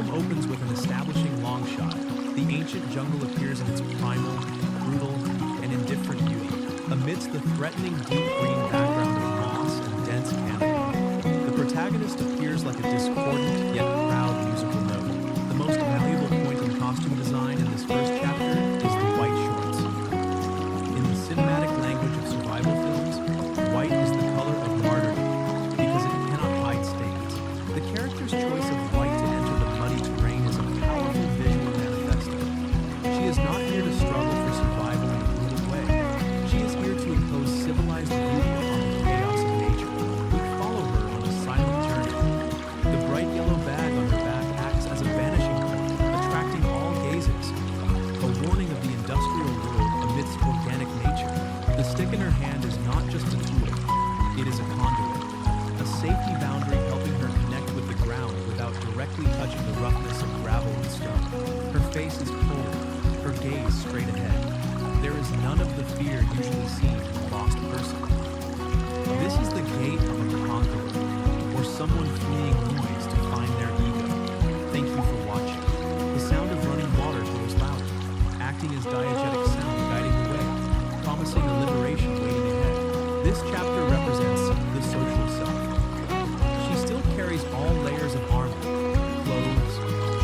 film opens with an establishing long shot. The ancient jungle appears in its primal, brutal, and indifferent beauty, amidst the threatening deep green background of moss and dense canopy. The protagonist appears like a discordant yet proud musical note. The most valuable point in costume design in this first chapter is the white shorts. In the cinematic language of survival films, white is the color of martyrdom because it cannot hide stains. The character's choice of white to enter the muddy terrain is a powerful visual manifesto. She is not here to struggle for survival in a brutal way. She is here to impose civilized beauty upon the chaos of nature. We follow her on a silent journey. The bright yellow bag on her back acts as a vanishing point, attracting all gazes. A warning of the industrial world amidst organic nature. The stick in her hand is not just a tool, it is a conduit, a safety boundary helping her connect with the ground without directly touching the roughness of gravel and stone. Her face is cold, her gaze straight ahead. There is none of the fear usually seen in a lost person. This is the gait of a conqueror, or someone fleeing noise to find their ego. Thank you for watching. The sound of running water grows louder, acting as diegetic sound guiding the way, promising a liberation waiting ahead. This chapter represents the social self. She still carries all layers of armor, clothes,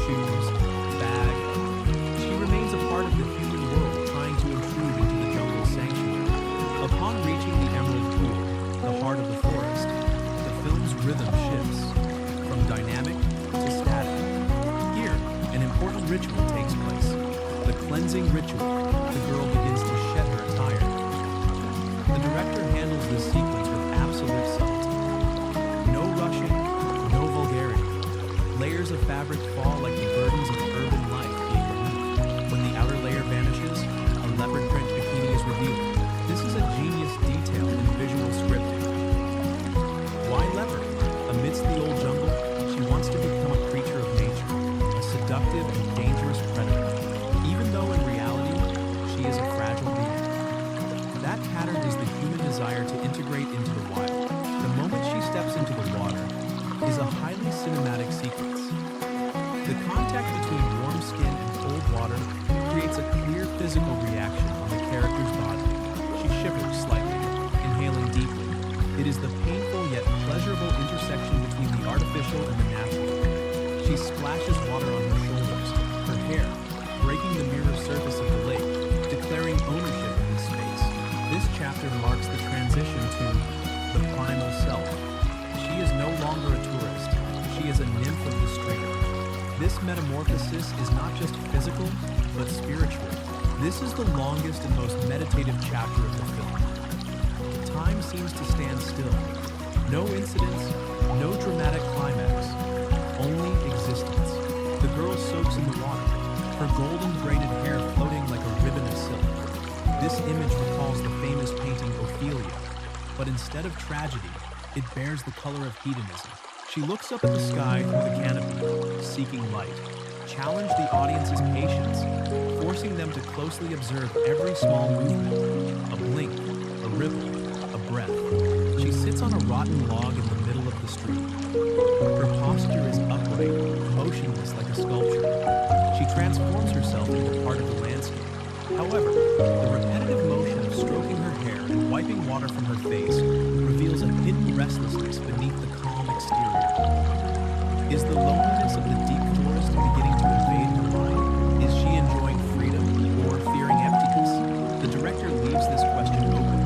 shoes, bag. She remains a part of the human world trying to intrude into the jungle sanctuary. Upon reaching the Emerald Pool, the heart of the forest, the film's rhythm shifts from dynamic to static. Here, an important ritual takes place. The cleansing ritual. The girl begins to shed her attire. The director handles this sequence with absolute subtlety. No rushing, no vulgarity. Layers of fabric fall like the burdens of urban life being removed. When the outer layer vanishes, a leopard print bikini is revealed. This is a genius detail in visual scripting. Why leopard? Amidst the old jungle, she wants to become a creature of nature, a seductive and dangerous predator. Even though in reality, she is a fragile being. That pattern is the human desire to integrate into the wild. The moment she steps into the water is a highly cinematic sequence. The contact between warm skin and cold water creates a clear physical reaction on the character's body. She shivers slightly, inhaling deeply. It is the painful yet pleasurable intersection between the artificial and the natural. She splashes water on her shoulders, her hair, breaking the mirror surface of the lake, declaring ownership in this space. This chapter marks the transition to the primal self. She is no longer a tourist. She is a nymph of the stream. This metamorphosis is not just physical, but spiritual. This is the longest and most meditative chapter of the film. Time seems to stand still. No incidents, no dramatic climax, only existence. The girl soaks in the water, her golden braided hair floating like a ribbon of silk. This image recalls the famous painting Ophelia, but instead of tragedy, it bears the color of hedonism. She looks up at the sky through the canopy, seeking light. Challenge the audience's patience, forcing them to closely observe every small movement, a blink, a ripple, a breath. She sits on a rotten log in the middle of the stream. Her posture is upright, motionless like a sculpture. She transforms herself into part of the landscape. However, the repetitive motion of stroking her hair and wiping water from her face reveals a hidden restlessness beneath the calm exterior. Is the loneliness of the deep forest beginning to invade her mind? Is she enjoying freedom or fearing emptiness? The director leaves this question open,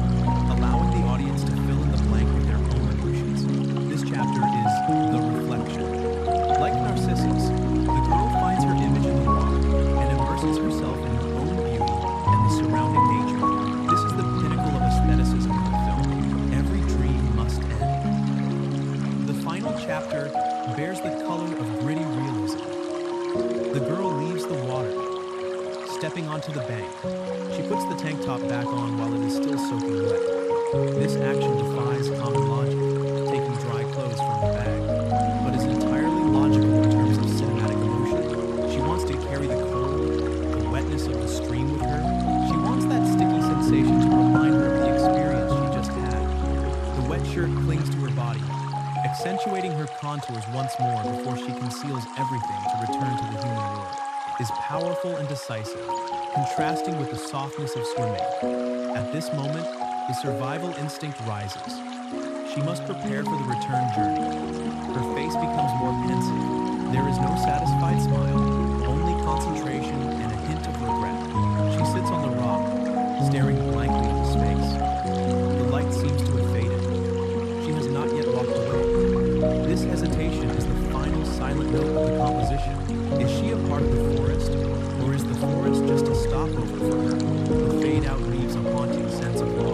allowing the audience to fill in the blank with their own emotions. This chapter is the reflection. Like Narcissus, the girl finds her image in the water and immerses herself in her own beauty and the surrounding nature. This is the pinnacle of aestheticism in the film. Every dream must end. The final chapter bears the color of gritty realism. The girl leaves the water, stepping onto the bank. She puts the tank top back on while it is still soaking wet. This action defies common logic, taking dry clothes from her bag, but is entirely logical in terms of cinematic emotion. She wants to carry the cold, the wetness of the stream with her. She wants that sticky sensation to remind her of the experience she just had. The wet shirt clings to her body, accentuating her contours once more before she conceals everything to return to the human world, is powerful and decisive, contrasting with the softness of swimming. At this moment, the survival instinct rises. She must prepare for the return journey. Her face becomes more pensive. There is no satisfied smile, only concentration and a hint of regret. She sits on the rock, staring blankly into space. The light seems to have faded. She has not yet walked away. This hesitation is the final silent note of the composition. Is she a part of the forest, or is the forest just a stopover for her? The fade out leaves a haunting sense of loss.